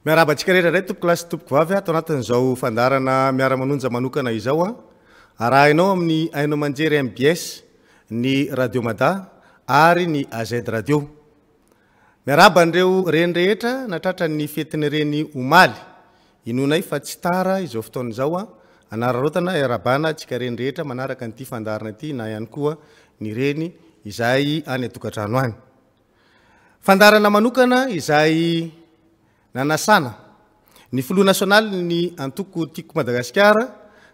Miarabantsika rehetraray tompoko lasy tompoko vavy atao anatin'izao fandarana miara-manonja manokana izao a arahinao amin'ny ainao manjery MBS ny radio Mada ary ny AZ radio. Miaraba an'ireo reny rehetra natratra ny fetiny reny omaly inonay fa tsy tara izao fotoana izao a anararotana iarabana antsika reny rehetra manaraka an'ity fandarana ity na ihany koa ny reny izay any atokantrano any. Fandarana manokana izay nanasana ny filoha nasionaly ny antoko tiako Madagasikara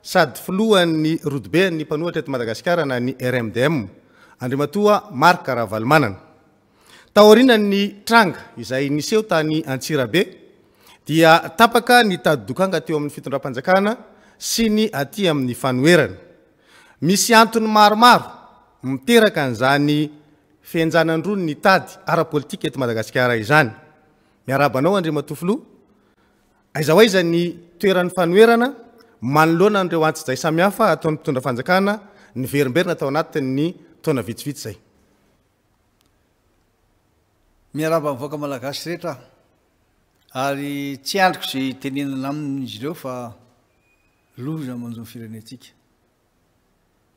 sady filohan'ny rodobe ny mpanohatra eto Madagasikara na ny RMDM Andrimatoa Marc Ravalomanana. Taorina ny tranga izay niseho tany Antsirabe dia tapaka ny tadidokanga teo amin'ny fitondram-panjakana sy ny aty amin'ny fanoherana. Misy antony maromaro miteraka an'izany fienjanandro ny tady ara-politika eto Madagasikara izany. Miarabanao Andrimatoa filoha, aiza aiza ny toeran'ny fanoherana manoloana an'ireo antsy izay samihafa ataon'ny mpitondra fanjakana ny verimberina tao anatin'ny taona vitsivitsy zay. Miaraba mivoaka malagasy rehetra ary tsy andriko izay tenenana amin'izy ireo fa loza manjo ny firenentsika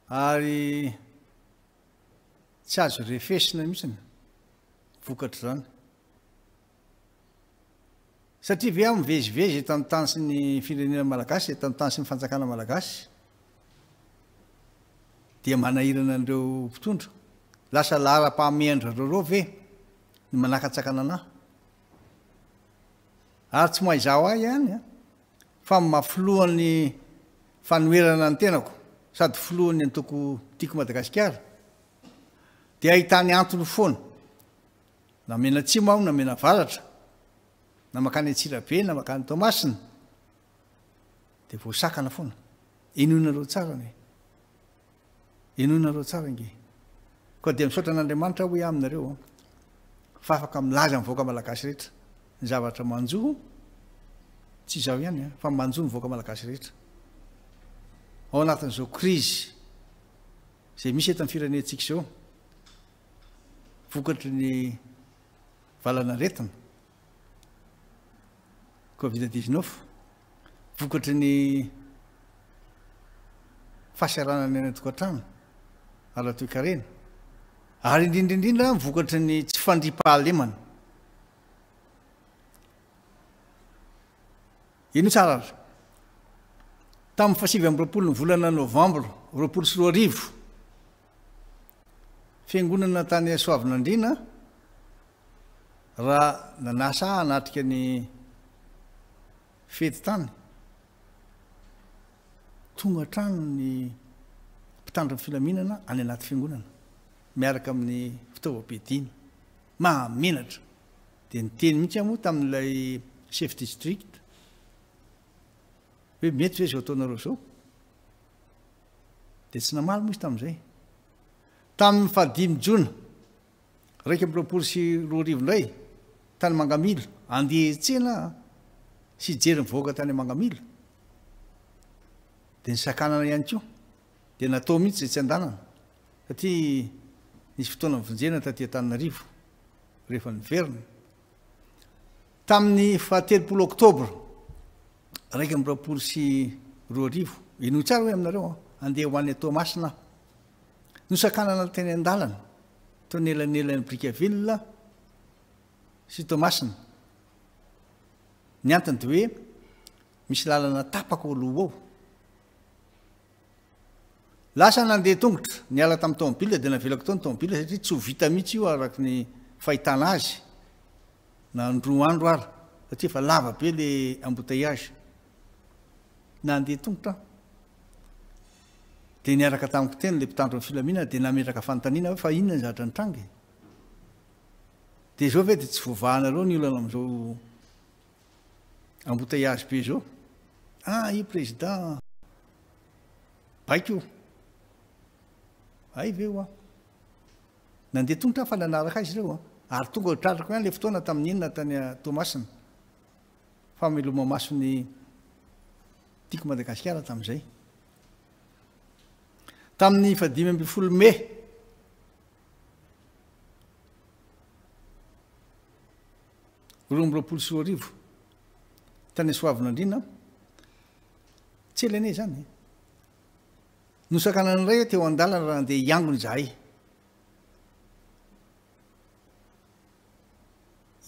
ary tsy azo refesina mihitsiny vokatra zany satria ve mivezivezy eto amin'ny tany sy ny firenena malagasy eto amin'ny tany sy ny fanjakana malagasy dia manahirana an'ireo mpitondra lasa lara-pahamendra reo ve ny manakatsakana anahy ary tsy mahaizaho ahy ihany a fa mafilohan'ny fanoherana ny tenako sady filohan'ny antoko tiako Madagasikara dia ahitany antony foana na mena atsimo aho na mena avaratra na makany Antsirabe na makany Toamasina dia voasakana foana. Inonareo tsara ne? Inonareo tsara nge? Koa dia misaotra an'Andriamanitra hoe aminareo fa afaka milaza mivoaka malagasy rehetra ny zavatra manjo tsy izao ihany fa manjo mivoaka malagasy rehetra ao anatin'izao krizy izay misy eto amin'ny firenentsika izao vokatry ny valanaretina Covid-19 vokatry ny fahasaranany any an-tokantrano ara-toe-karena ary indrindrindrindra vokatry ny tsy fandriam-pahalemana. Ino tsara azy tamin'ny 7 ny volana Novambra 2024 fiangonana tany Soavinandriana raha nanasa anatrika ny fety tany tonga trano ny mpitandro ny filaminana any anaty fiangonana miaraka amin'ny fitaovam-piadiana mahamenatra dia niteny mihitsy moa tamin'ilay chef district hoe mety hoe zao ataonareo zao dia tsy namaly moa izy tamin'izay tamin'ny 5 Jona 2024 indray tany Mangamila andeha tsena sy jery mivoaka tany Mangamila dia nisakanana ihany koa dia natao mihitsy izay tsy andanana satria nisy fotoana mivonjena taty Antananarivo rehefa niverina tamin'ny 13 Oktobra 2024 ino tsara hoe aminareo andeha ho an'ny Toamasina nosakanana teny an-dalana tao nelanelan'ny Brickaville sy Toamasina ny antony dia hoe misy lalana tapaka aloha ao lasa nandeha tongotra niala tamin'ny tomobila dia navelako tao ny tomobila satria tsy ho vita mihitsy io araka ny fahitana azy na ndroa andro ary satria fa lava be le embouteillage nandeha tongotra dia niaraka tamiko teny le mpitandro ny filaminana dia nametraka fanontaniana hoe fa inona ny zatra ny tranga dia izao ve dia tsy voavahanareo ny olana amin'izao embouteillage be zao io président baiko io ay ve io nandeha tongotra fa nanaraka azy ireo ary tonga tratrako ihany le fotoana tamin'ny inona tany Toamasina fa miloma maso ny tiako Madagasikara tamin'izay tamin'ny 15 May 2024 tany soavinandrina tsy elene zany nosakana ny ray teo an-dalana raha andeha iangony zahay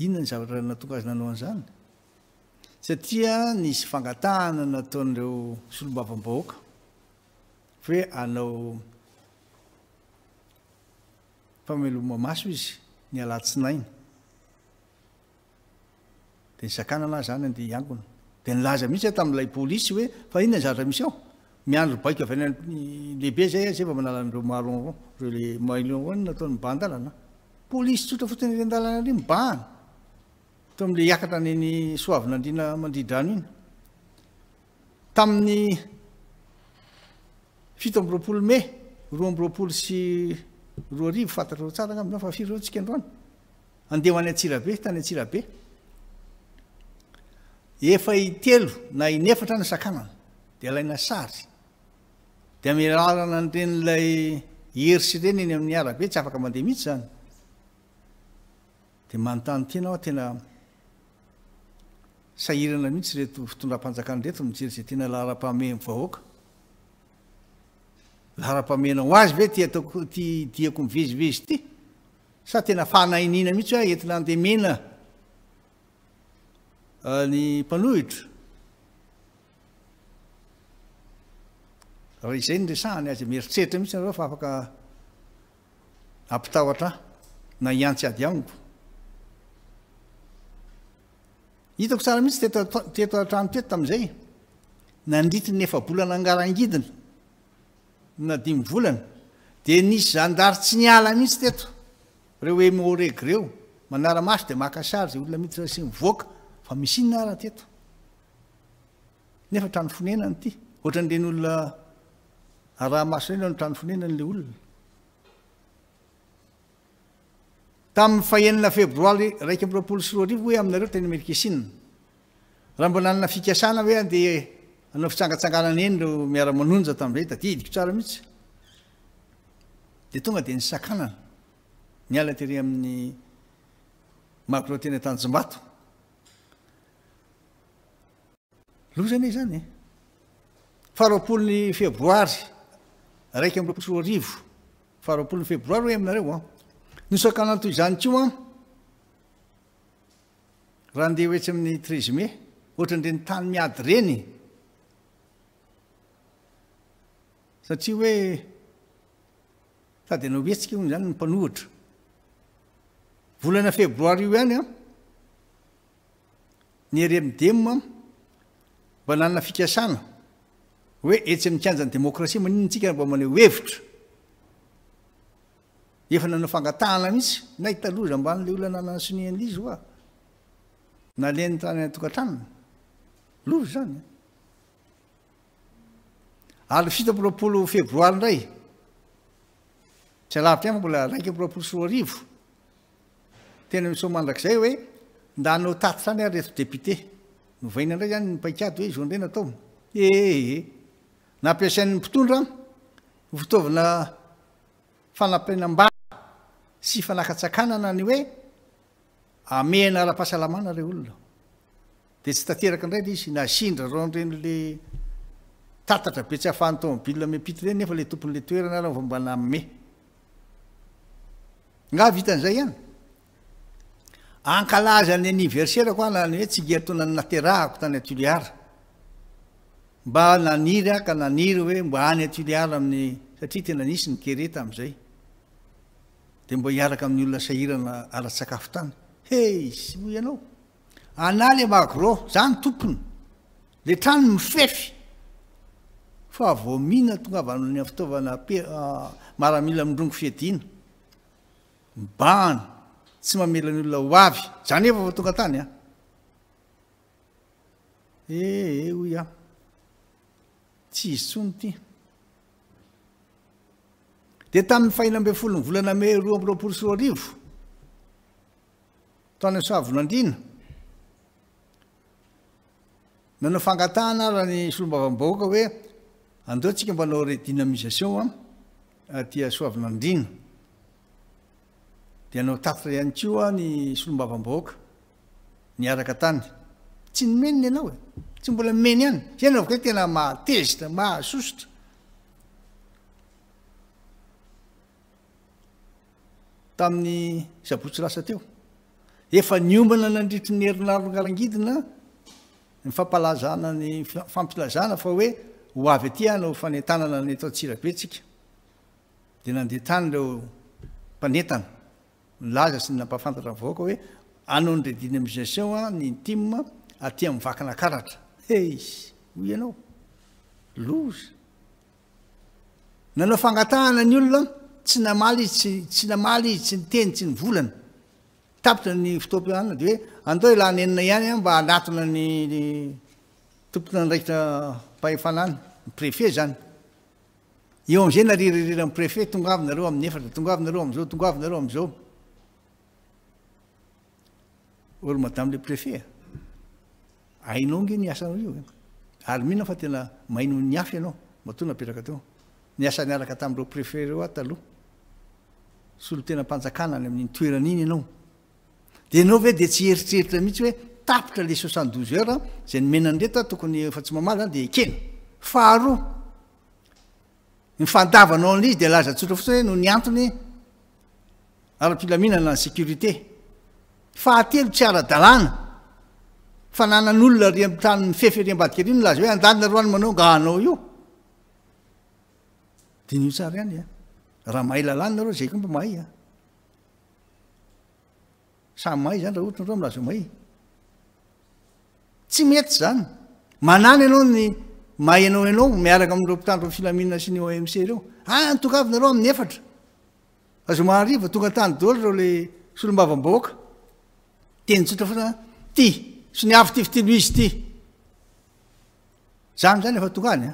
inona ny zavatra natonga azy nanao an'izany satria nisy fangatahana nataon'ireo solombavam-bahoaka hoe anao fameloma maso izy ny alatsinainy de nisakana na zany andeha iangona de nilaza mihitsy tamin'ilay polisy hoe fa inona ny zavatra misy ao miandro baika avy any lehibe zay zay fa manalan'ireo maron reo le mailon nataony mibandalana polisy tsotra fotony ren-dalana ry mibahana to am'le hiakatra neny soavinandrina mandridrano iny tamin'ny 7 Mey 2024 fantatrao tsara nga fa firy reo tsika androany andeha ho any Antsirabe tany Antsirabe efa itelo na inefatra ny sakanana de alaina sary de amilalana n'ren'ilay hery reny eny amin'ny arabe tsy afaka mandeha mihitsy zany de manontany tena aho tena sahirana mihitsy reto fitondram-panjakana reto mijery zay tena lahara-pahameh vahoaka lahara-pamenao azy ve tiako mivezivezy ty sa tena fanainina mihitsy hoe entina andemena ny mpanohitra raha izay nyresahany azy mieritreritra mihitsy nareo fa afaka ampitahotra na iantsy ady amiko hitako tsara mihitsy teto atrano teto tamin'izay nandrity ny efa-bolana angarangidina na 5 volana de nisy zandary tsy niala mihitsy teto reo hoe moregy reo manara-maso de makasary zay olona mihitsy sy mivoaka fa misy inona ara teto nefa trano fonenany ty ohatran'ireny olona araha maso reny ny trano fonenany le olona tamin'ny 9 Febroary 2024 hoe aminareo teny Amerikesinina raha mbo nanana fikasana hoe andeha anao fitsangatsanganana eny reo miara-manonja tamin'izay tadidiko tsara mihitsy de tonga de nisakanana niala tery amin'ny makireo teny Tanjombato lozany e zany 20 Febroary 2024 20 Febroary hoe aminareo nosakana toy izany kio raha andeha hoetsy amin'ny 13 Mey ohatran'ireny tany miady reny satria hoe sady anao hetsika io zany ny mpanohitra volana Febroary io ihany ny RMDM mba nanana fikasana hoe etsy amin'ny kianjan'ny demokrasia maninontsika mba maneho hevitra efa nanao fangatahana mihitsy na hitaloza amban'le olona nanana sonian'le izy hoa naleny tany tokantranony loza zany ary 7 Febroary indray tsy alavitra ihany mbola 2024 tena misomandrak'izay hoe ndanao tatitrany ary reto député novaina indray zany nipaikady hoe izy ondray natao nampiasain'ny mpitondra fitaovana fanampenam-bary sy fanakatsakanana ny hoe amehana ara-pahasalamana re olona de tsy tateraka indray le izy nasindra raon'ireny le tatatra be tsy ahafahany tomobile mepity reny nefa le tompon'le toerana raha vao mba namme nga vitan'izay ihany ankalaza ny anniversaire koa na ny hoe tsy gertona ny naterahako tany Atuliara mba naniry ka naniry hoe mba any Atuliara amin'ny satria tena nisy ny kereta amin'izay de mba hiaraka amin'ny olona sahirana ara-tsakafo tany sy ho ianao ana le magro zany tompony le trano mifefy fa voamina tonga avany fitaovana maramila mindrongo fiadina mibahana tsy mamela ny olona ho avy zany efa fa tonga tany hoy tsy izy tsony ty de tamin'ny 14 volana Mey 2024 tany Soavinandrina nanao fangatahana raha ny solombavam-bahoaka hoe andeo tsika mba nao redynamisation tia Soavinandrina de anao tatitra ihany kio ny solombavam-bahoaka niaraka tany tsy nomeniny ianao e tsy mbola meny ihany ianao avokay tena mahatezitra mahasositra tamin'ny sabotsy lasa teo efa niombana nandritry ny herinarongarangidina ny fampalazana ny fampilazana fa hoe ho avy aty anao fanentanana ny eto Antsirabe-tsika dia nandeha tany ireo mpanentana nilaza sy nampafantatra vahoaka hoe anao ny redynamisation ny tim aty amin'ny vakana karatra hoy ianao loza nanao fangatahana ny olona tsy namaly izy tsy namaly izy tsy niteny tsy nivolana tapitra ny fotoam-pianana dia hoe andao ilany enina ihany mba anatona ny tompona nraitra mpahefanany ny préfet zany eo am'izay nariririry amin'ny préfet tonga avinareo amin'ny efatra tonga avinareo am'izao tonga avinareo am'izao olo madame le préfet ainao nge ny asanao io ary mihina fa tena maino ny afy ianao matoa napetraka teo ny asa niaraka tamin'ireo préfet reo taloha solo tena mpanjakana any amin'ny toerana iny ianao dia ianao ve dia tsy heritreritra mihitsy hoe tapitra le 72 heures zay nomenanyreta tokony efa tsy mamaly zany dia ekena faharoa ny fandavanao an'izy dia laza tsotra fotsiny hoe no ny antony ara-pilaminana ny sécurité fahatelo tsy ara-dalàna fa nanan'olona ry am'tany mifefy ry ambadika ry no laza hoe andalina roany manao ngahanao io dia nio tsara ihany raha mahay lalàna nareo zay koa mba mahay samy mahay zany raha ohatra nareo milaza mahay tsy mety zany manany ianao ny mahay anao ianao miaraka amin'ireo mpitandro filaminana sy ny OMC reo nitokavina reo amin'ny efatra azo mahariva tonga tany dolo reo le solombavam-bahoaka teny tsotra fotsiny ty sy ny afy tifitilo izy ty zany zany efa tonga any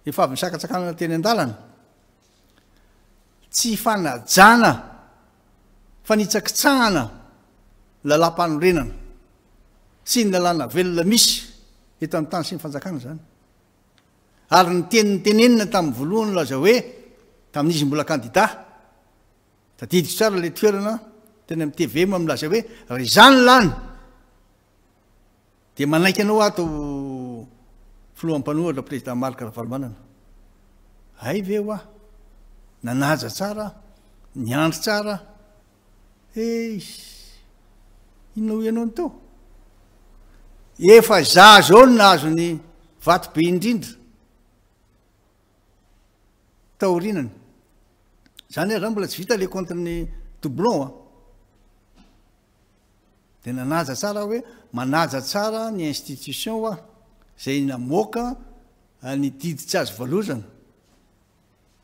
efa avy nisakatsakanana teny an-dalana tsy fanajana fa nitsakitsahana lalam-panorenana sy ny lalàna velona misy eto amin'ny tany sy ny fanjakana zany ary ny teny tenenina tamin'ny voalohany laza hoe tamin'izy mbola kandida tadidiko tsara le toerana teny amin'ny TV milaza hoe ry zany lany dia manaiky anao ato filohammpanohatra président Marc Ravalomanana hay ve ho nanaja tsara niandry tsara inona ianao ny teo efa za zao no nahazo ny vato be indrindra taorinany zany raha mbola tsy vita le contre ny doublon dia nanaja tsara hoe manaja tsara ny institution zay namoaka ny didy tsy azo valozana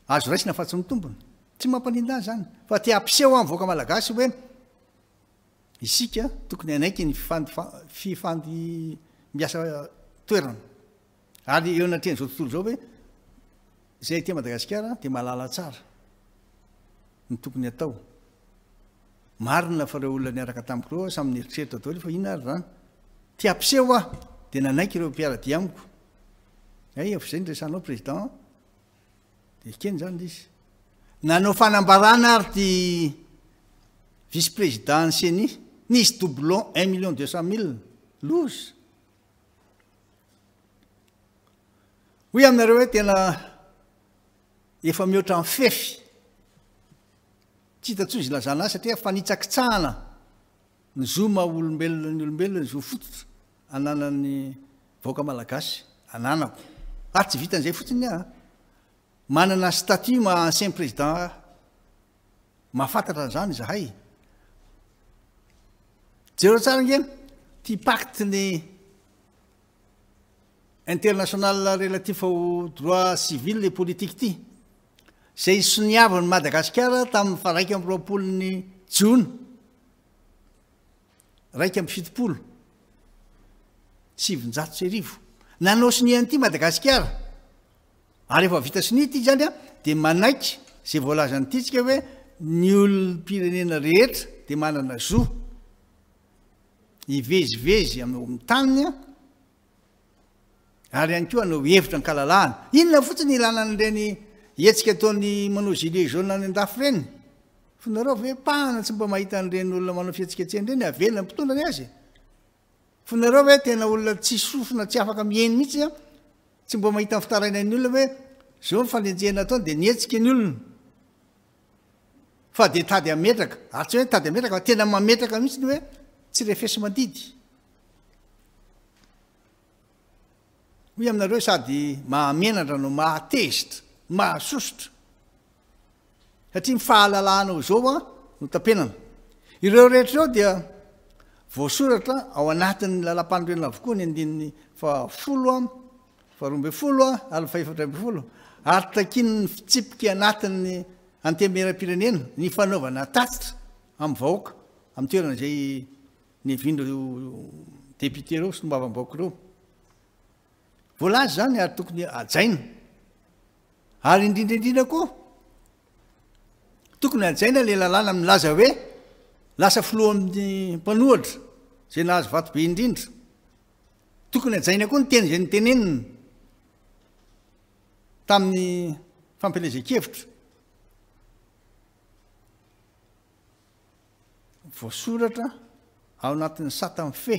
azo raisina fa tsy mitombony tsy mampanindany zany fa ty ampiseho amin'ny voaka malagasy hoe isika tokony anaiky ny fifandy miasa toerana ary eo anatreny zao tontolo zao hoe zay ty Madagasikara dia mahalala tsara ny tokony atao marina fa reo olona niaraka tamiko reo samy nieritreritra daholo fa ina ary zany ty ampiseho dia nanaiky ireo mpiarady amiko efa zay nyresanao président dia keny zany izy nanao fanambarana ary ty vice président ny CENI nisy doublon 1,200,000 loza hoy aminareo hoe tena efa mihoatra amin'ny fefy tsy hitatsoa izy lazana azy satria fa nitsakitsahana ny zoma olombelona ny olombelona ny zo fototra ananany vahoaka malagasy ananako ary tsy vitan'izay fotsiny manana statut ma ancien président mahafantatra zany zahay jereo tsara nge ty pacte ny international relatif au droit civil et politique ty zay soniavany Madagasikara tamin'ny fa raika amby roapolony jona raika amby fitopolo 700 nanao siniany ty Madagasikara ary efa vita sini ty zany dia manaiky zay voalazany titsika hoe ny olom-pirenena rehetra dia manana zo ivezivezy amin'ny taniny ary ihany koa anao hevitra ny kalalahana inona fotsiny ilanan'ireny etsika ataony manao gilet jaune any an-dafy reny fa nareo ve pahana tsy mba mahita an'ireny olona manao fihetsiketseny reny avelona mpitondra ny azy fonareo hoe tena olona tsy sofina tsy afaka mieny mihitsy a tsy mba mahita fitarainany olona hoe zao ny fanenjehana ataony de nietsika ny olona fa de tady ametraka ary tsy hoe tady ametraka fa tena mametraka mihitsy ny hoe tsy refesy mandidy hoy aminareo sady mahamenatra no mahatezitra mahasositra satria mifahalalanao zao a no tapenana ireo rehetra reo dia voasoratra ao anatin'ny lalam-panorenana avokoa ny andininy fa 10 fa 12 ary 4 ary takinny fitsipika anatin'ny antemeram-pirenena ny fanaovana tatitra amin'ny vahoaka amin'ny toerana zay ny vindro député reo sy nombavam-bahoaka reo voalazy zany ary tokony ajaina ary indrindraindrindra koa tokony ajaina le lalàna milaza hoe lasa filoha amin'ny mpanohatra zay nahazo vato be indrindra tokony ajaina koa ny teny zay nytenenina tamin'ny fampelezan-kevitra voasoratra ao anatin'ny sata amin'ny fe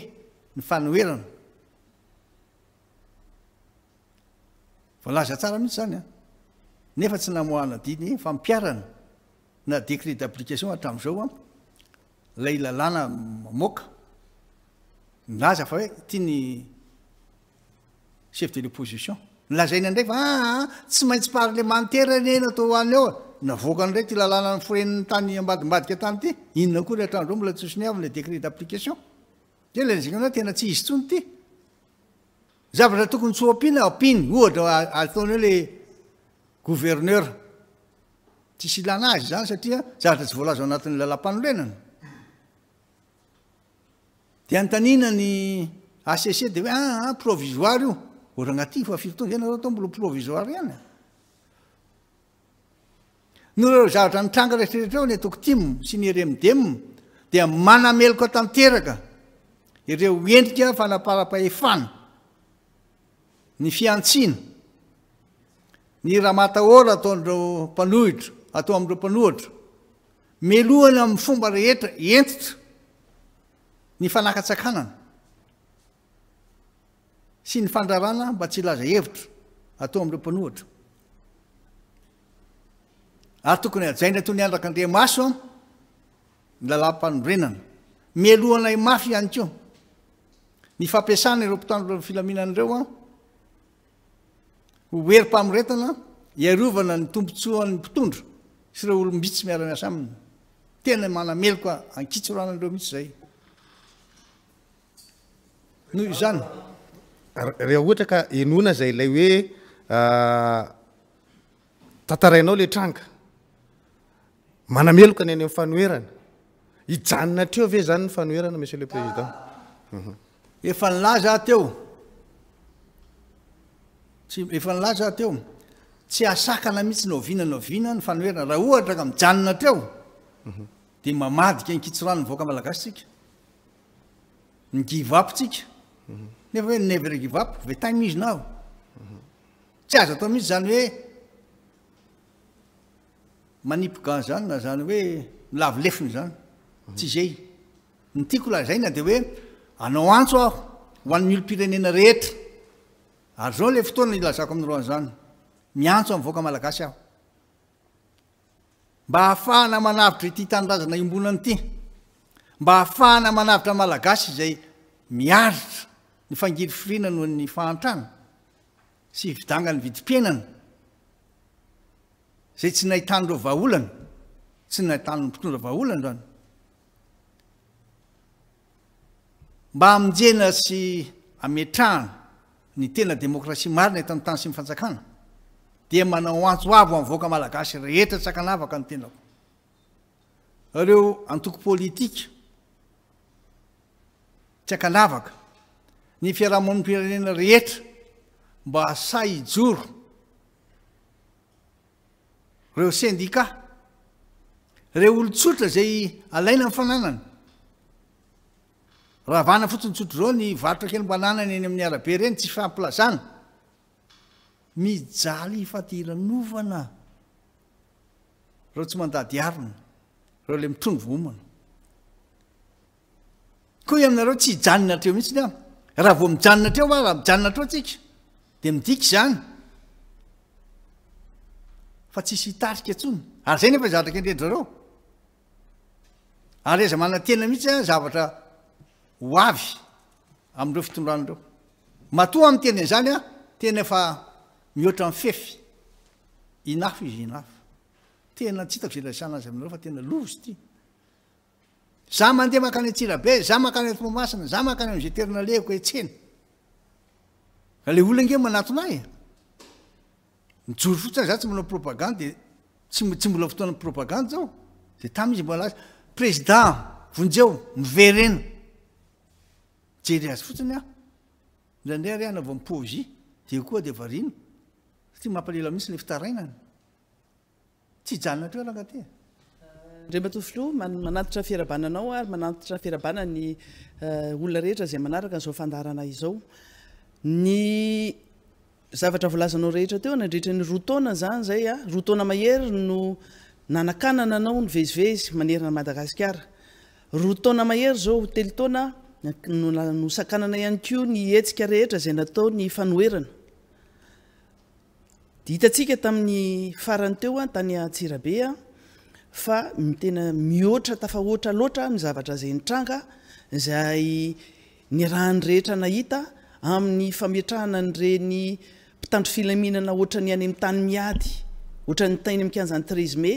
ny fanoherana voalaza tsara mihitsy zany a nefa tsy namoahana diny fampiarana na décret d'application hatramin'izao a lay lalàna mamoaka milaza fa hoe tia ny chef de l'opposition milazaina indray fa tsy maintsy parlementaire nena atao hoany ao navoaka ndray ty lalàna ny foreniny tany ambadimbadika tany ty inona koa ry hatramin'izao mbola tsosiny avy le décret d'application de la zikana tena tsy izy tsony ty zavatra tokony tsy hoampiana ampiny ohatra ataonao le gouverneur tsisy ilana azy zany satria zavatra tsy voalaza ao anatin'ny lalam-panorenana de antanina ny ACC de hoe provisoire io oragnaty fa fifotoana zay nareo atao mbola provisoire ihany no reo zavatra nitranga rehetrarehetra eo ny tokotimo sy ny RMDM dia manameloko tanteraka ireo endrika fanapara-pahefana ny fiantsina ny raha matahora ataon'ireo mpanohitra atao amin'ireo mpanohatra melohana amin'ny fomba rehetra entitra ny fanakatsakanana sy ny fandrarana mba tsy laza hevitra atao amin'ireo mpanohatra ary tokony ajaina toy ny andrak'Andriamaso ny lalam-panorenana melohana i mafy ihany koa ny fampiasana ireo mpitandro filaminan'ireo hoerim-pamoretana iarovana ny tombontsoan'ny mpitondra sy ireo olombitsy miara-miasa aminy tena manameloka ankitsoranan'ireo mihitsy zay noho izany reha ohatra ka enona zay ilay hoe tantarainao le tranga manameloka ny any amin'ny fanoherana hijanona treo ve zany ny fanoherana monsieur le président efa nilaza teo efa nilaza teo tsy asakana mihitsy novinana ny fanoherana raha ohatra ka mijanona treo de mamadika nkitsorano ny voaka malagasy tsika ny give up tsika nefa hoe never give up the time is now tsy azo atao mihitsy zany hoe manipoka zany na zany hoe lavilefiny zany tsy zay ny tiako lazaina de hoe anao antso aho ho an'ny olo-pirenena rehetra ary zao le fotoana ilazako amin'roan'izany miantso amin'ny voaka malagasy aho mba hahafahana manavitra ity tanindrazana iombonany ity mba hahafahana manavitra malagasy izay miaritra ny fangiry firina noho ny fahantrana sy vidangany vidim-piainana zay tsy nahitan'ireo vahaolana tsy nahitan'ny mpitondra vahaolana zany mba hamonjena sy ametrahana ny tena demokrasia marina eto amin'ny tany sy mifanjakana dia manao antso avo amin'ny voaka malagasy rehetra tsakanavaka ny tenako ireo antoko politika tsakanavaka ny fiarahamonim-pirenena rehetra mba asay ijoro reo syndicat reo olo-tsotra zay alaina mifananana raha vana fotsiny tsotro zao ny varotra kely mbananany eny amin'ny arabe reny tsy famplazana mijaly ifatiranofana reo tsy mandady arina reo le mitondro vomana koa i aminareo tsy hijanona treo mihitsy a raha vo mijanona treo a raha mijanona treo tsika de midika zany fa tsisy hitarika ntsony ary zay nefa zavatra kendredrareo ary eza manana tena mihitsy a zavatra ho avy amindreo fitondranireo matoa amy tena zany a tena efa mihoatra mifefy inafo izy inafo tena tsy hitako zay lasana azy aminareo fa tena lozy ty za mandeha makany Antsirabe za makany Toamasina za makany am'zay terina leko etsena le olona nge manatonay mijory fotsiny za tsy manao propagande de tsy mbola fotoana propagande zao de tamizy mbola azy président vonjeo miverena jery azy fotsiny a ndraindray ary ana vao mipôzy de koa de varino ty mampalela mihitsy le fitarainany tsy janona treo raha ty Andriamatoa manatitra fiarabananao ary manatitra fiarabana ny olona rehetra zay manaraka n'izao fandarana izao ny zavatra volazanao rehetra teo nandritra ny roa taona zany zay a roa taona mahery no nanakanana anao ny vezivezy manerana Madagasikara roa taona mahery zao telo taona no sakanana ihany koa ny hetsika rehetra zay natao ny fanoherana hitatsika tamin'ny farany teo a tany Antsirabe a fa tena mihoatra tafahoatra loatra ny zavatra zay nitranga zay ny rahany rehetra nahita amin'ny fametrahana nyreny mpitandro filaminana ohatra ny any amin'ny tany miady ohatra ny tainy mikanjany 13 mai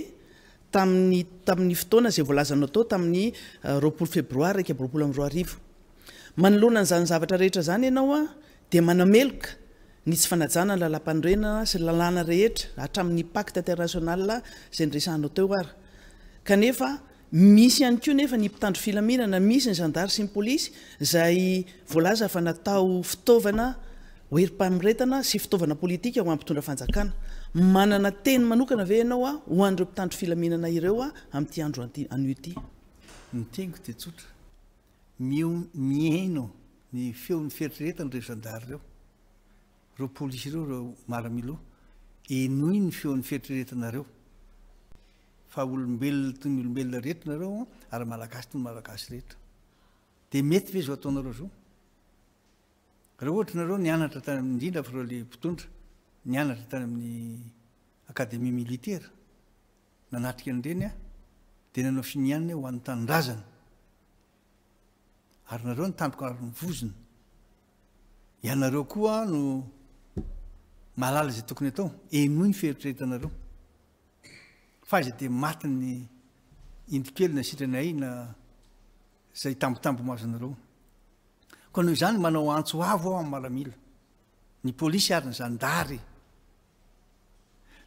tamin'ny fotoana zay voalazanao tao tamin'ny 20 febroary 2024 manoloana n'izany zavatra rehetra zany ianao a de manameloka ny tsy fanajana ny lalam-panorenana sy lalàna rehetra hatramin'ny pacte international zay nyresahanao teo ary kanefa misy ihany koa nefa ny mpitandro filaminana misy ny gendarme sy ny polisy zay voalaza fa natao fitaovana hoerim-pamiretana sy fitaovana politika ho ampitondra fanjakana manana teny manokana ve ianao a ho an'ireo mpitandro filaminana ireo a amin'ity andro anio ity ny teniko de tsotra mihaino ny feon'ny feritrereta nyreo gendarme reo polisy reo maramilo enoy ny feon'ny feritrretanareo fa olombelona toy ny olombelona rehetra nareo ary malagasy toy ny malagasy rehetra de mety ve zao ataonareo zao raha ohatra nareo nianatra tany indrindra fa reo le mpitondra nianatra tany amin'ny akademie militaire nanatrika an'ireny a de nanao finianina ho an'ny tanindrazana ary nareo nitandroko ary nivozona ianareo koa no malala zay tokony atao enoy ny feritreretanareo fa izy de maty ny indrikely na sitranay na zay tambotambo mazo anareo koa noho izany manao antso avo ao amin'ny maramila ny polisy ary ny zandary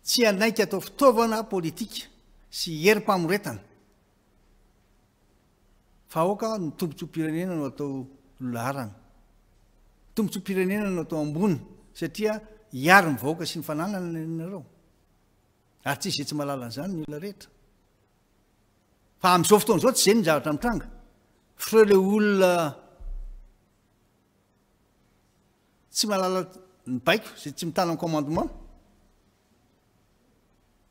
tsy anaiky atao fitaovana politika sy herim-pamoretana fa aoka ny tombontsom-pirenena no atao lolarana tombontsom-pirenena no atao ambony satria hiary ny vahoaka sy ny fananana nareo ary tsisy zay tsy malala an'izany ny olona rehetra fa am'izao fotoana zao tsy zay ny zavatra mitranga freo le olona tsy malala ny baiko zay tsy mitana ny commandement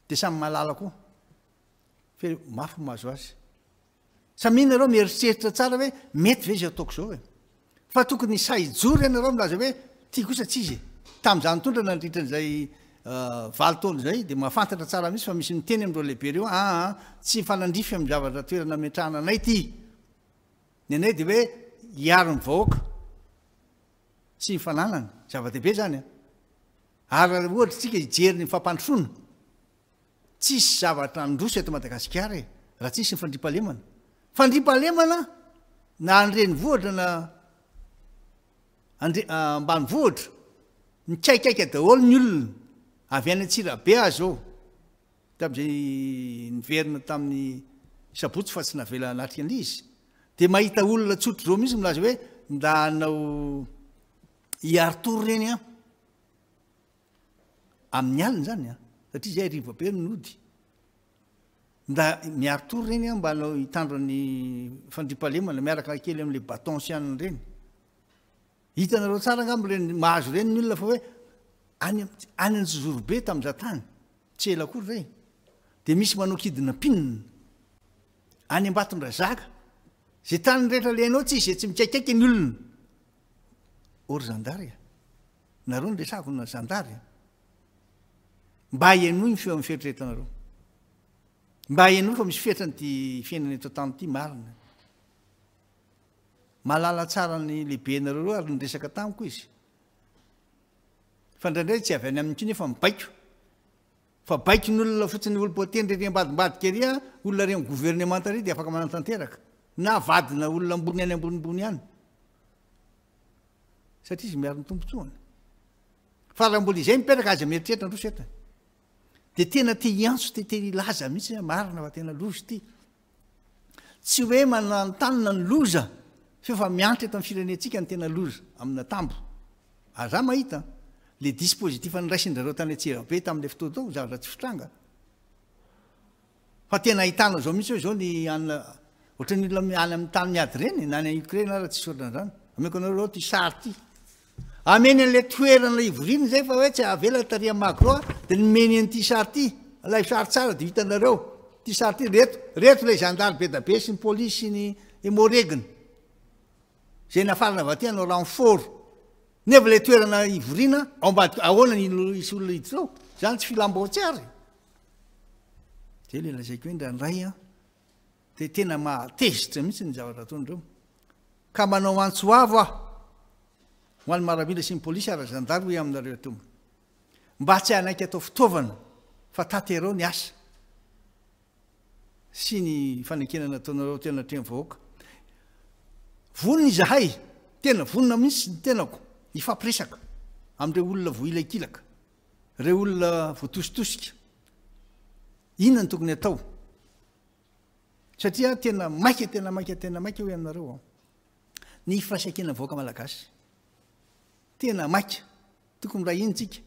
de samy malala koa fe mafy mahazo azy samihina nareo mieritreritra tsara hoe mety ve zay ataoko zao e fa tokony saijory ianareo milaza hoe tia kosa tsisy tam'izany tondra nandritran'izay valo taona zay de mahafantatra tsara mihitsy fa misy miteny amindreo lehibe reo tsy fanandrify amin'ny zavatra toerana metrahana anay ty ny anay de hoe hiaro ny vahoaka sy ny fananana zava-dehibe zany a ary ohatra tsika hijery ny fampandrosoana tsisy zavatra androso eto Madagasikara e raha tsisy ny fandrimpahalemana fandrimpahalemana na andreny vohatra na ambany vohatra mikaikaika daholo ny olona avy any Antsirabe azy zao tam'izay niverina tamin'ny sabotsy fa tsy navela anatrika an'izy de mahita olona tsotro zao mihitsy milaza hoe nda hanao hiaritory reny a amin'ny alina zany a satria zay riva be nody nda miaritory reny a mba hanao hitandro ny fandrimpahalemana miaraka kely am'le baton sianiny reny hitanareo tsara ngamreny mahazo reny ny olona fa hoe any an'jojoro be tam'zatany tsy ela kory reny de misy manao kidina pinina any Ambatondrazaka zay tany rehetra leanao tsisy tsy mikaikaiky ny olona ory zandary nareo ny resako na zandary mba haino ny feo amin'ny feritreretanareo mba haino fa misy fetrany ty fiainana eto tany ity marina malala tsara ny lehibe nareo ary nyresaka tamiko izy fa ndraindray tsy avy any amin'ny kiny fa mibaiko fa baiko ny olona fotsiny olo-poteny rery ambadimbadika ery olona reny gouvernemanta ry de afaka manantanteraka na vadina olona ambony any ambonimbony any satria izy miaro ny tompontsoana fa raha mbola izay mipetraka azy mieritreritra androso eta de tena te iantso te ilaza mihitsy marina fa tena loza ty tsy hoe manantanina ny loza fefa miantra eto amin'ny firenentsika ny tena loza amina tambo aza mahita le dispositif nyraisindrareo tany Antsirabe tamin'le fotoana tao zavatra tsy fitranga fa tena ahitana zao mihitsy hoe zao ny ohatra ny olona any amin'ny tany miady reny na any Ukraine ara tsy sorana zany ameko anareo ty sary ty ameny an'le toerana ivoriny zay fa hoe tsy avela taria Macron de nomeny an'ity sary ty lay sary tsara de vitanareo ty sary ty reto le gendarme be da be sy ny polisy sy ny emoregina zay nafarana avy aty anao renfort nefa le toerana ivorina ao ambadika ahoana isy olona hiditra ao zany tsy filamboatsy zay le lazaiko hoe ndrandray de tena mahatezitra mihitsy ny zavatra ataon'ireo ka manao antsoavo ho an'ny marabila sy ny polisy ara zandary hoe aminareo to mba tsy anaiky atao fitaovana fa tatereo ny asa sy ny fanekenana ataonareo tena treny vahoaka vonina izahay tena vonina mihitsy ny tenako ifampiresaka am'ireo olona voilakilaka reo olona voatositosika inona ny tokony atao satria tena maika hoe aminareo ny firaisankena vahoaka malagasy tena maika tokony raha intsika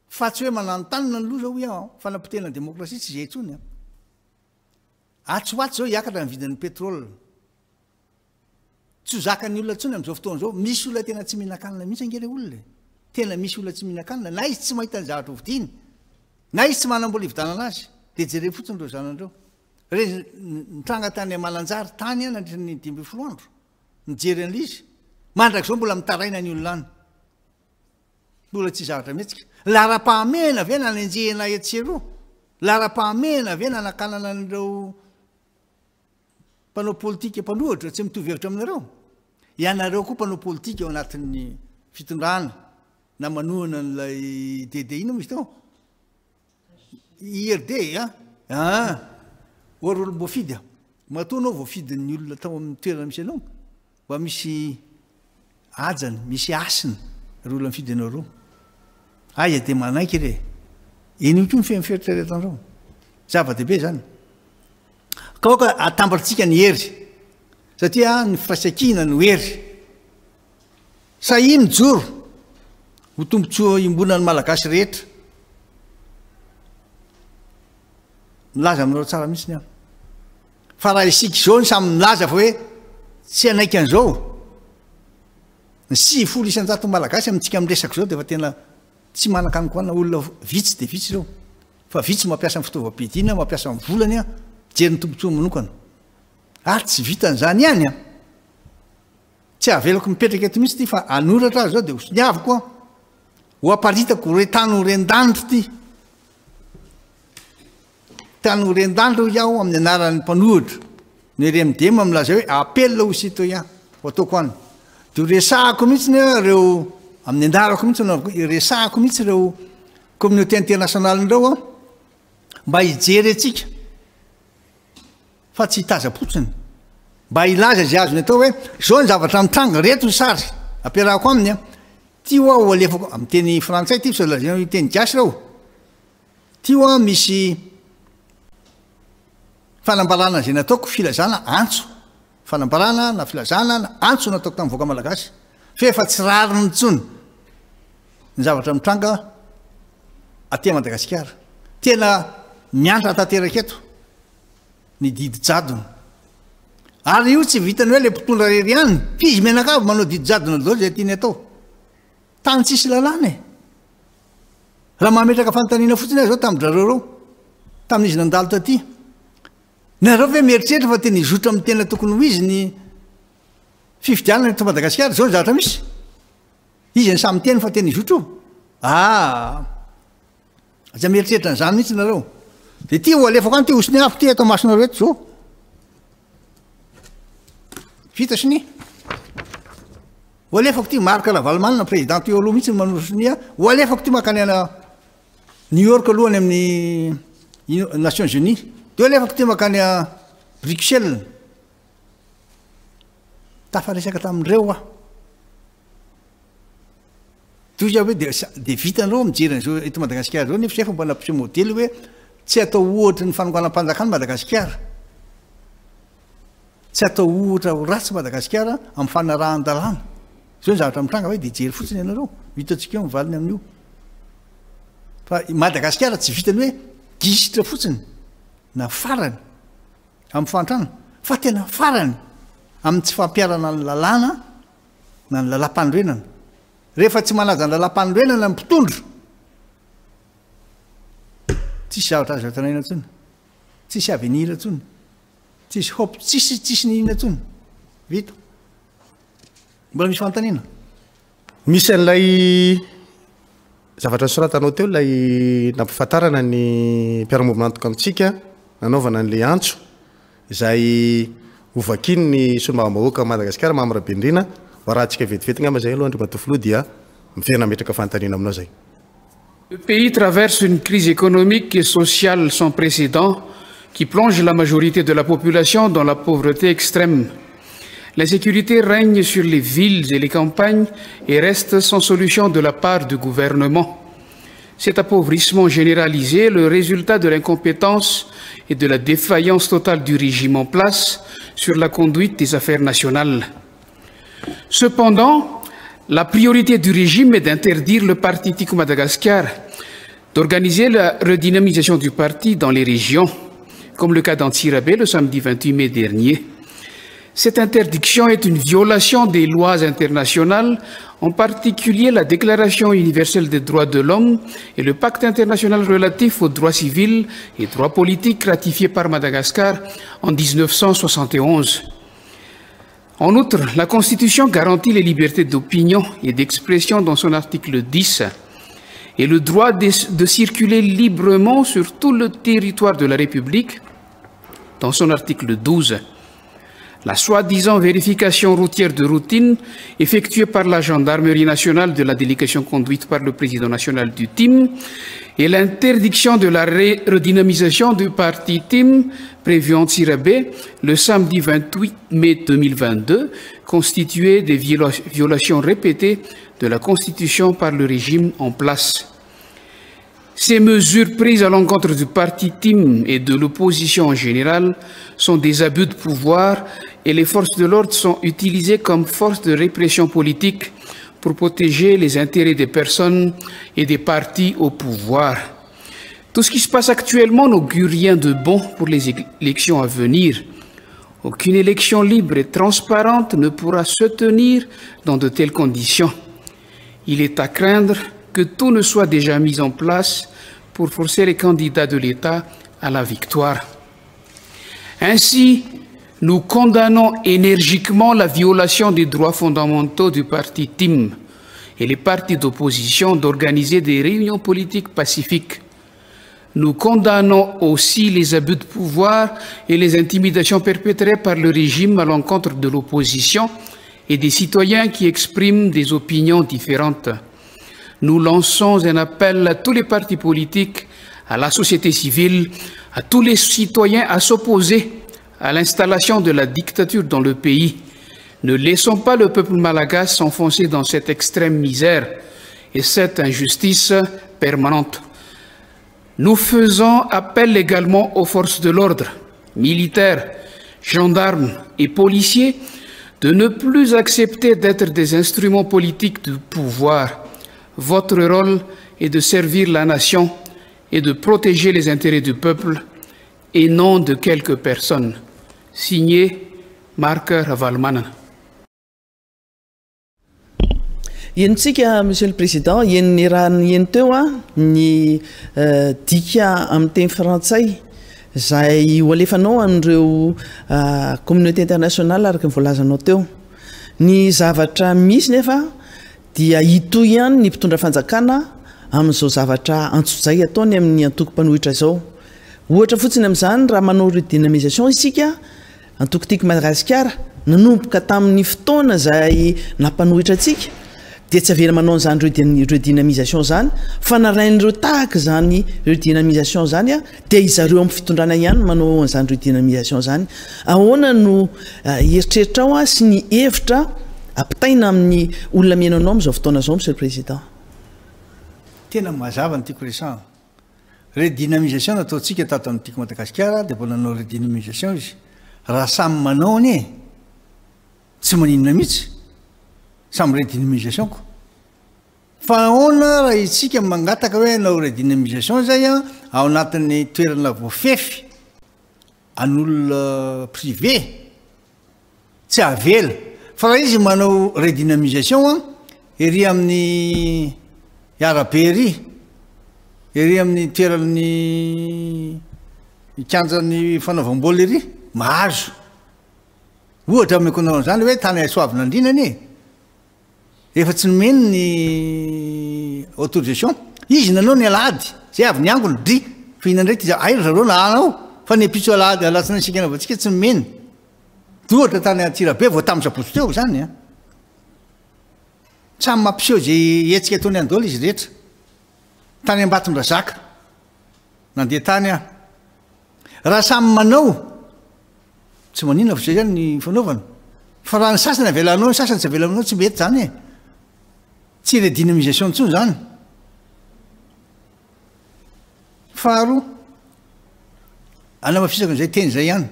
fa tsy hoe manantanina ny loza hoe fanampitena demokrasia tsy zay tsony atsoatsy zao hiakatra ny vidin'ny petrôle tsy zaka ny olona tsony am'izao fotoana zao misy olona tena tsy mihinan-kanina mihitsy angere olona tena misy olona tsy mihinan-kanina na izy tsy mahita ny zavatra hovidiny na izy tsy manam-bola ividanana azy de jere fotsiny reo zanandreo re nitranga tany Malanjary tany nandritra ny 12 andro nijery an'izy mandrak zao mbola mitaraina ny olona any mbola tsy zavatra mihetsika lara-pahamena ve nanenjehana etsero lara-pahamena ve nanakanana an'ireo mpanao politika mpanohitra tsy mitovy hevitra aminareo ianareo koa mpanao politika eo anatin'ny fitondrana na manohana n'lay dede ino misy tao IRD ory olo mboafidy matoanao voafidin'ny olona tao amin'ny toerana misy anao mba misy ajany misy asiny ry olona mifidy anao reo aya de manaiky re iny ko mifemitreretandreo zava-dehibe zany ka oka atambatritsika ny hery satria ny firaisankina no hery sahi mijoro ho tombontsoa imbonany malagasy rehetra milaza aminareo tsara mihitsy ny fa raha isika zao ny samy milaza fa hoe tsy anaiky an'izao ny 50 isan-jato malagasy amintsika miresaka zao de fa tena tsy manakanikona olona vitsy de vitsy zao fa vitsy mampiasa ny fitaovam-piadiana mampiasa ny volany jery ny tombontsoa manokana tsy vitan'izany ihany tsy avelako mipetraka eto mihitsy ty fa anoratra azy zao de osony aviko ho aparitako re tany ho ren-danitro ty tany ho ren-danitro iaho amin'ny anaran'ny mpanohitra ny remdema milaza hoe appel ho citoyen ho ataoko any de resahako mihitsy reo amin'ny andarako mihitsy resahako mihitsy reo communauté internationalindreo mba hijery atsika fa tsy hitaza-potsiny mba ilaza zay azony atao hoe zao ny zavatra mitranga reto ny sary ampiarahako aminy ty ho alefako amin'ny teny frantsay ty so lazay teny gasy reo ty ho misy fanambarana zay nataoko filazana antso fanambarana na filazana na antso nataoko tamin'ny voaka malagasy fefa tsy rariny tsony ny zavatra mitranga aty Madagasikara tena miantra tanteraka eto ny didy jadona ary io tsy vitany hoe le mpitondra rery any fizy menakavy manao didy jadona dao zay tiany atao tany tsisy lalàna raha mametraka fantanina fotsiny zao tamin'ndrareo reo tamin'izy nandalo taty nareo ve mieritreritra fa teny izotra amin'ny tena tokony ho izy ny fifidianana eto Madagasikara zao ny zavatra misy izy ny samy teny fa teny izotra io aza mieritreritra n'izany mihitsy nareo de ty ho alefako any ty osiny afo ty atao masonareo eto zao vita siny ho alefako ty Marc Ravalomanana président ty aloha mihitsy ny manosiny ho alefako ty makany ana New York alohany amin'ny Nations Unies de ho alefako ty makany a Bruxelles tafaresaka tamindreo toy izy hoe de vitanareo mijery an'izao eto Madagasikara zao nefa mba nampiseho modely hoe tsy atao ohatra ny fanongoanam-panjakana Madagasikara tsy atao ohatra ho ratsy Madagasikara amin'ny fanarahan-dalàna zao ny zavatra mitranga hoe de jery fotsiny ianareo hitantsika eo mivaliny amin'io fa Madagasikara tsy vitany hoe gisitra fotsiny na farany amin'ny fantrana fa tena farany amin'ny tsy fampiarana ny lalàna na ny lalam-pandroenana rehefa tsy manaja ny lalam-pandroenana ny mpitondro tsisy zavatra azo atanaina ntsony tsisy avenir ntsony tsisy hope tsisy nina ntsony vita mbola misy fanontaniana misy an'ilay zavatra soratanao teo lay nampifantarana ny mpiara-movement antoka amitsika nanaovana n'le antso izay ovakiny ny solombavam-bahoaka Madagasikara Mahamrabendrina ho rahantsika vetivety ngamba zay aloha Andry Matofilo dia mifena metraka fanontaniana aminao zay. Le pays traverse une crise économique et sociale sans précédent qui plonge la majorité de la population dans la pauvreté extrême. L'insécurité règne sur les villes et les campagnes et reste sans solution de la part du gouvernement. Cet appauvrissement généralisé est le résultat de l'incompétence et de la défaillance totale du régime en place sur la conduite des affaires nationales. Cependant, la priorité du régime est d'interdire le parti Tico Madagascar, d'organiser la redynamisation du parti dans les régions, comme le cas d'Antsirabe le samedi 28 mai dernier. Cette interdiction est une violation des lois internationales, en particulier la Déclaration universelle des droits de l'homme et le Pacte international relatif aux droits civils et droits politiques ratifié par Madagascar en 1971. En outre, la Constitution garantit les libertés d'opinion et d'expression dans son article 10 et le droit de circuler librement sur tout le territoire de la République dans son article 12. La soi-disant vérification routière de routine effectuée par la gendarmerie nationale de la délégation conduite par le président national du TIM et l'interdiction de la redynamisation du parti TIM prévue en Tsirabé le samedi 28 mai 2022 constituaient des violations répétées de la Constitution par le régime en place. Ces mesures prises à l'encontre du parti TIM et de l'opposition en général sont des abus de pouvoir et les forces de l'ordre sont utilisées comme force de répression politique pour protéger les intérêts des personnes et des partis au pouvoir. Tout ce qui se passe actuellement n'augure rien de bon pour les élections à venir. Aucune élection libre et transparente ne pourra se tenir dans de telles conditions. Il est à craindre que tout ne soit déjà mis en place pour forcer les candidats de l'État à la victoire. Ainsi, nous condamnons énergiquement la violation des droits fondamentaux du parti TIM et les partis d'opposition d'organiser des réunions politiques pacifiques. Nous condamnons aussi les abus de pouvoir et les intimidations perpétrées par le régime à l'encontre de l'opposition et des citoyens qui expriment des opinions différentes. Nous lançons un appel à tous les partis politiques, à la société civile, à tous les citoyens à s'opposer à l'installation de la dictature dans le pays. Ne laissons pas le peuple malagasy s'enfoncer dans cette extrême misère et cette injustice permanente. Nous faisons appel également aux forces de l'ordre, militaires, gendarmes et policiers, de ne plus accepter d'être des instruments politiques du pouvoir. Votre rôle est de servir la nation et de protéger les intérêts du peuple et non de quelques personnes. Signé Marc Ravalomanana. Yentsika, Monsieur le Président, yen raha yen teo ny dika amin'ny teny frantsay zay hoalefanao anireo communauté internationale araka nyvoalazanao teo ny zavatra misy nefa dia itoy ihany ny mpitondra fanjakana amin'izao zavatra antsozay ataony amin'ny antoko-panohitra zao ohatra fotsiny amin'izany raha manao redynamisation isika antokotiky Madagasikara nanomboka tamin'ny fotoana zay nampanohitra atsika dia tsy avela manao an'izany redynamisation zany fa narain'ireo tahaka zany redynamisation zany dia izareo amin'ny fitondrana ihany manao an'izany redynamisation zany ahoana no eritreritra ao sy ny hevitra ampitaina amin'ny olona miainanao amin'izao fotoana zao monsieur le président. Tena mazava ny tiako resana redynamisation ataontsika tato amin'ny tiako Madagasikara dia mbola nanao redynamisation izy raha samy manao anie tsy maninona mihitsy samy redynamisation ko fa ahoana raha itsika mangataka hoe nao redynamisation zay ao anatin'ny toerana voafefy an'olona privé tsy avela fa raha izy manao redynamisation ery amin'ny arabe ery amin'ny toeran'ny ikanjan'ny fanaovam-bola ery mahazo ohatra amin'ny konao zany hoe tany Soavy nandrinany efa tsy nomeny ny autorisation izy nanao ny alady zay avy ny angony dry fihinandraiky airo zareo naanao fa ny pitso alady alatsina isika navatsika tsy nomeny ohatra tany Antsirabe vao tamin'ny sabotsy teo zany samy mampiseho zay hetsika ataony andola izy rehetra tany Ambatondrazaka nandeha tany raha samy manao tsy maninona fa zay zany ny fanaovana fa raha ny sasany avelanao ny sasany tsy avelanao tsy mety zany tsy redynamisation ntsony zany faharoa anamafisaka n'izay teny zay ihany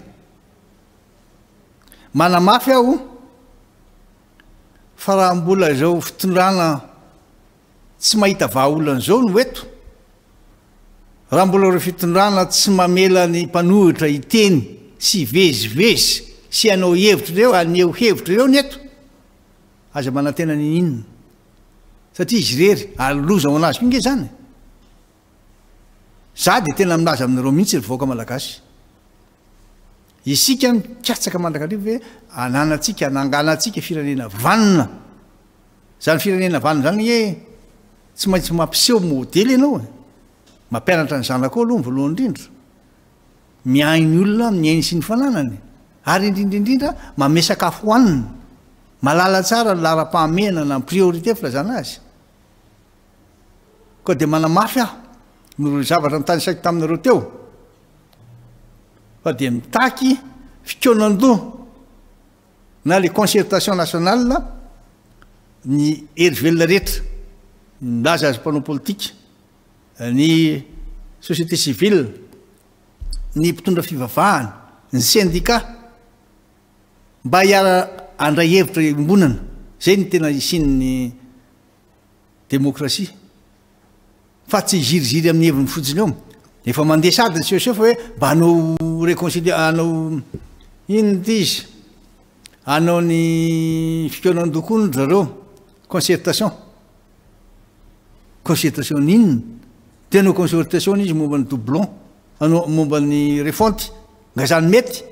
manamafy aho fa raha mbola zao fitondrana tsy mahita vahaolana zao no eto raha mbola reo fitondrana tsy mamela ny mpanohitra iteny sy vezivezy sy anao hevitra ireo aneo hevitra ireo ny eto aza manantena ny inona satria izy rery aloza ao anazy ko nge zany za dia tena milaza aminareo mihitsy revoaka malagasy isika mikatsaka mandrakarivo hoe ananatsika ananganatsika firenena vanina zany firenena vanina zany hoe tsy maintsy mampiseho modely ianao mampianatra ny zanako aloha ny voalohany indrindra miainy olona miainy sy ny fananany ary indrindraindrindra mame sakafo hoanina malala tsara ny lara-pahamenana ny priorité filazana azy koa dia manamafy aho no zavatra mitany saiko taminareo teo fa dia mitaky fikonan-doha na le concertation nationale ny hery velona rehetra milaza azy mpanao politika ny société civile ny mpitondra fivavahana ny syndicat mba hiara andray hevitra ombonana zay ny tena isinyny démocratie fa tsy ziriziry amin'ny heviny fotsiny eo efa mandeha sady ny sehoseho fa hoe mba hanao réconcilia anao inony ty izy anao ny fikonan-dokony zareo concertation n'inona dia anao concertation izy momba ny doublon anao momba ny refonty nga zany mety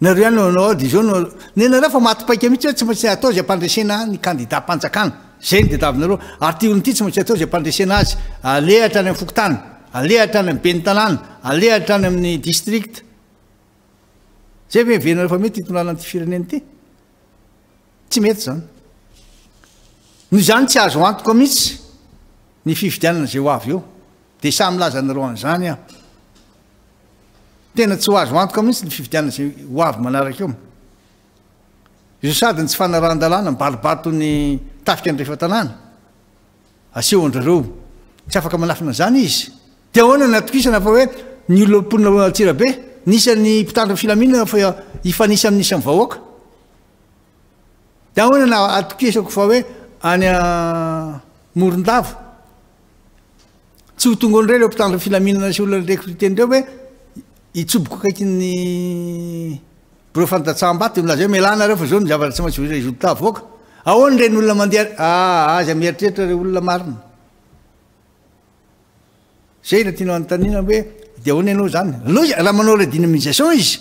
nareo ihany anao dia zao no nenareo fa matipaika mihitsy hoe tsy maintsy atao zay ampandresena ny candidat mpanjakana zay ny dedavinareo ary ty olon'ity tsy maintsy atao zay ampandresena azy alehatra any amin'ny fokotany alehatra any amin'ny benitanàna alehatra any amin'ny district zay hoe venareo fa mety hitondrana an'ity firenena ity tsy mety zany no zany tsy azo antoka mihitsy ny fifidianana zay ho avy eo dia samy lazanareo an'izany aho tena tsy ho azo antoka mihitsy ny fifidianana zay ho avy manaraka eo izo sady ny tsy fanaran-dalàna mbalibato ny tafika ny rehefa tanàna asehoandrareo tsy afaka manafina zany izy dia ahoana ny atokisana fa hoe ny olona mponina Antsirabe nisan'ny mpitandro filaminana fa hifanisa amin'nisany vahoaka dia ahoana na atokisako fa hoe any Morondava tsy ho tonga on'ireo mpitandro filaminana sy olona ndraiky fitenireo hoe hitsoboko akaiky ny biro fantatsaham-bato milaza hoe melanareo fa zao ny zavatra tsy maintsy izodita voaka ahoana reny olona mandeha aza mieritreritra re olona marina zay na tianao anotaniana hoe de hoany ianao zany raha manao redynamisation izy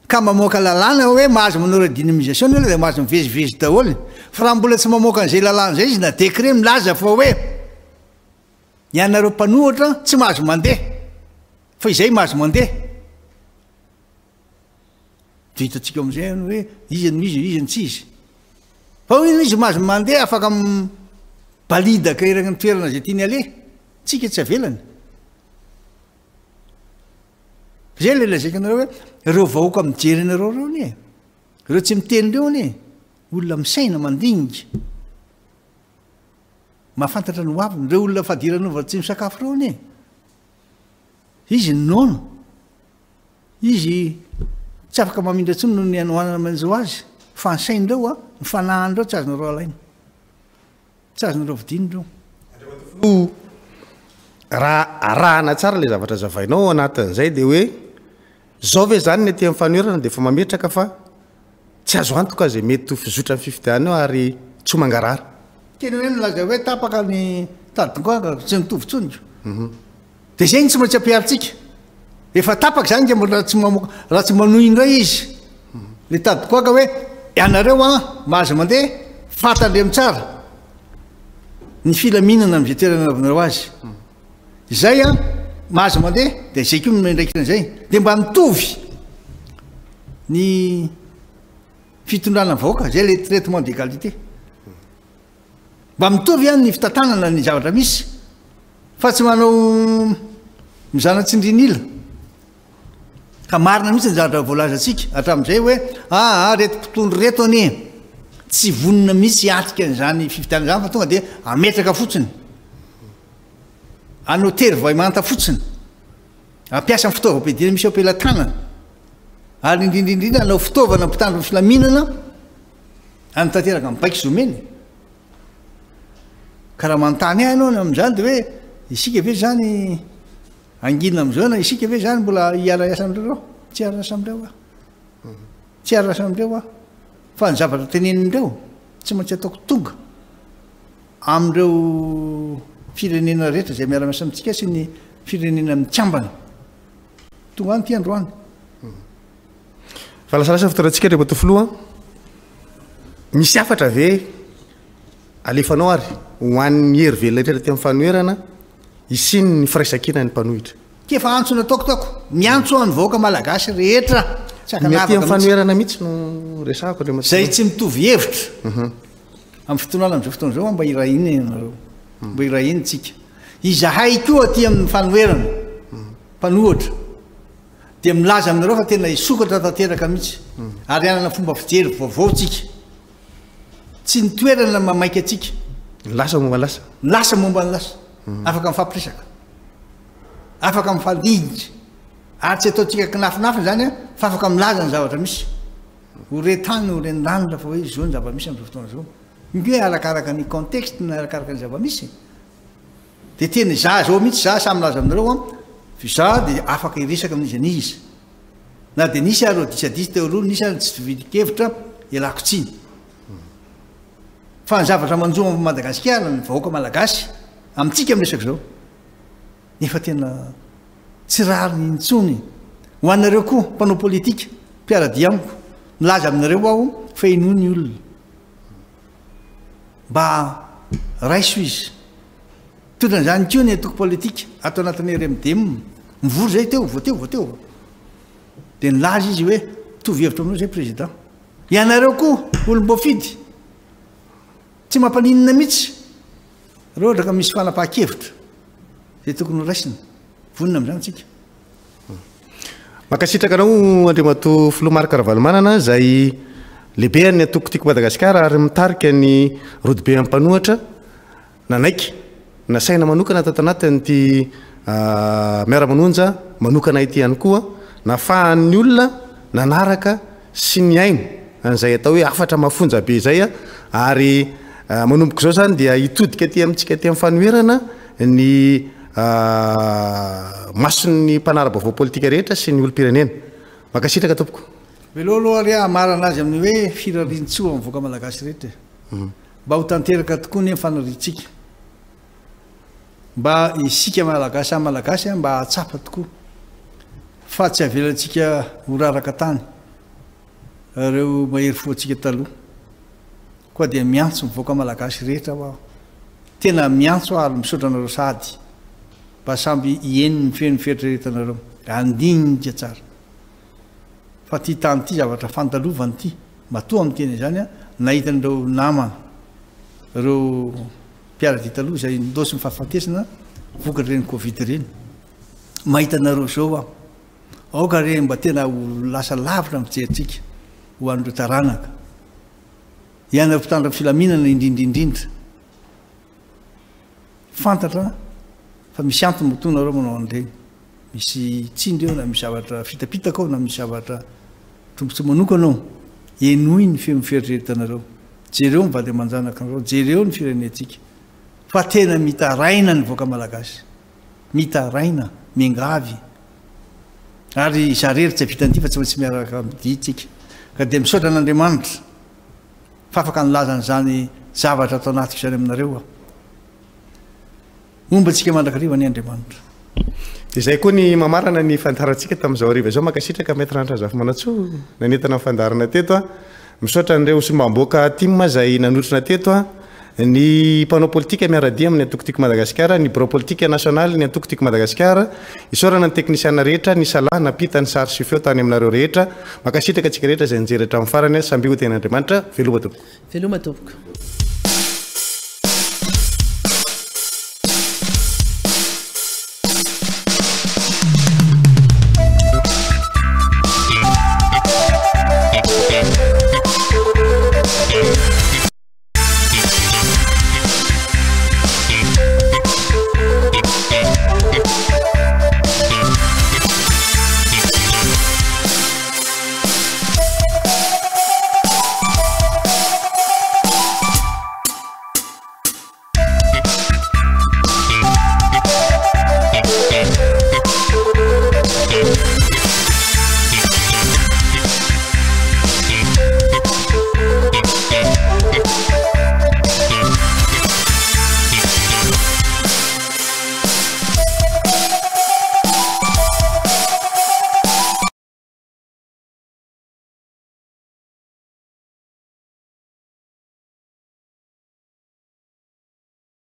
ka mamoaka lalàna hoe mahazo manao redynamisation le de mahazo mivezivezy daholo fa raha mbola tsy mamoaka an'izay lalàna zay izy na décret milaza fa hoe ianareo mpanohatra tsy mahazo mandeha fa izay mahazo mandeha de hitatsika am'izay hoe izy tsy izy fa izy mahazo mandeha afaka balidaka iragny toerana zay tiany ale tsika tsy avelany zay le lazaika anareo hoe reo vahoaka mijery anareo reo ni reo tsy miteny reo ni olona misaina mandinika mahafantatra ny hoaviny reo olona fadiranova tsy misakafo reo ni izy nono izy tsy afaka mamindra tsony no ny anohanana man'izao azy fa nsainyreo a nyfanahanyreo tsy azonareo alaina tsy azonareo vidinyreo raha arahana tsara le zavatra zavainao anatin'izay de hoe zao ve zany ny aty amin'ny fanoerana de fa mametraka fa tsy azo antoka zay mety fizotra ny fifidiana eo ary tsy ho mangarara teny hoe milaza hoe tapaka ny tadinkoaka tsy mitovitsoniko de zay ny tsy maintsy ampiaritsika efa tapaka zany de mbola raha tsy manohy indray izy le tadinkoaka hoe ianareo a mahazo mandeha fatandre mitsara ny filaminana am'zay toerana avinareo azy zay a mahazo mandeha de zay ko ndraikiran'izay de mba mitovy ny fitondrana vahoaka zay le traitement d'égalité mba mitovy any ny fitantanana ny zavatra misy fa tsy manao mizanatsindrinila ka marina mihitsy ny zavatra voalazatsika hatramin'izay hoe reto mpitondro reto anie tsy vonina mihitsy atrika n'zany fifidiana zany fa tonga de ametraka fotsiny anao tery vaimanta fotsiny ampiasa ny fitaovam-piadiana misy ampelantanana ary indrindrindrindra anao fitaovana mpitandro ny filaminana anytanteraka mibaiko zomeny ka raha manontany anao am'izany de hoe isika ve zany anginina am'izao na isika ve zany mbola hiara-iasa amreo tsy hiara-asa amreo tsy hiara-asa amreo a fa ny zavatra tenenindreo tsy maintsy ataoko tonga amreo firenena rehetra zay miara-miasa amitsika sy ny firenena mitsambana tonga any ty androany fa lasalasa fitorantsika rehefa tofoloa misy afatra ve alefanao ary hoan'ny hery velona rehetra ty amin'ny fanoerana isiny ny firaisan-kina ny mpanohitra kefa antso nataokotako miantso any vahoaka malagasy rehetra ty amin'ny fanoerana mihitsy no resako zay tsy mitovy hevitra amin'ny fotonana am'izao fotoana zao mba irahiny anareo mba irahiny tsika izahay koa aty amin'ny fanoerana mpanohatra de milaza aminareo fa tena isokatra tanteraka mihitsy ary anana fomba fijery vaovao tsika tsy nitoerana mamaika atsika lasa momba lasa lasa momba ny lasa afaka mifampirisaka afaka mifandinitra ary tsy ataotsika kinafinafiny zany a fa afaka milaza ny zavatra misy horetany horendanitra fa hoe zao ny zava-misy am'izao fotoana zao inko hoe arakaraka ny contexte na arakaraka ny zava-misy de teny za zao mihitsy za samy laza aminareo a za de afaka iresaka amin'izy anizy na de nisy ary disadisy teoroa nisy ary tsy vidikevitra ialako tsiny fa ny zavatra manjoa Madagasikara ny vahoaka malagasy amitsika amresaka zao nefa tena tsy rary ny intsony ho anareo koa mpanao politika mpiaradia amiko milaza aminareo aho fa inoa ny olona mba raiso izy tondran'izany keo ny atoko politika atao anatin'ny RMDM mivory zay teo voateo de nilaza izy hoe mitovy hevitra aminao zay président ianareo koa olom-boafidy tsy mampaninina mihitsy reo ohatraka misy fanapaha-kevitra zay tokony raisina vonina am'izany tsika makasitraka anao Andriamato Filomarika Ravalomanana zay lehibe ny atoko tiako Madagasikara ary mitarika ny rodibe amin'ny mpanohatra nanaiky nasaina manokana tato anatiny ty miara-manonja manokana ity ihany koa nafahan'ny olona nanaraka sy ny aino an'izay atao hoe afatra mafonja be zay a ary manomboka zao zany dia hitodika aty amintsika aty amin'ny fanoherana ny mason'ny mpanara-baovao politika rehetra sy ny olo-pirenena makasitraka tompoko veloaloha ary amarana azy amin'ny hoe firarintsoa amin'ny voaka malagasy rehetra mba ho tanteraka tokoa ny fanaritsika mba isika malagasy a malagasy mba atsapa tokoa fa tsy avelantsika horaraka tany reo mahery foantsika taloha koa dia miantso mivoaka malagasy rehetra ho aho tena miantso ary misaotra anareo sady mba samby ieniny mifeno fieritreretanareo andinnika tsara fa ty tany ity zavatra fantalovany ity matoa am'teny zany a nahitan'ireo namana reo mpiarady taloha zay ndosy mifahafatesana vokatra reny covid reny mahitanareo zao aho aoka re mba tena ho lasa lavitra mijeritsika ho an'ireo taranaka ianareo mpitandra filaminana indrindrindrindra fantatra fa misy antony motonareo manao an'ireny misy tsindry eo na misy zavatra fitapitaka ao na misy zavatra tombotsy manokanao enoy ny femiferitriretanareo jereo mivady aman-janaka anareo jereo ny firenetsika fa tena mitaraina ny voaka malagasy mitaraina mingavy ary zarery tsy vitan'ity fa tsy maintsy miaraka miditsika ka dia misaotra an'Andriamanitra fa afaka nylazan'izany zavatra atao anatiko izany aminareo aho ombantsika mandrakariva ny Andriamanitra dia zay koa ny mamarana ny fandarantsika tamin'izao ariva zao makasitraka maître Zafy Manatsoa nanentana ny fandarana teto a misaotra an'ireo sombamboaka tim zay nanotrina teto a ny mpanao politika miaradia amin'ny antokotiko Madagasikara ny bureau politique national ny antokotiko Madagasikara isorana ny teknisiana rehetra ny salahy napita ny sary sy feo tany aminareo rehetra makasitraka atsika rehetra zay nijery hatramin'ny farany samby ho ten'Andriamanitra veloma tompoko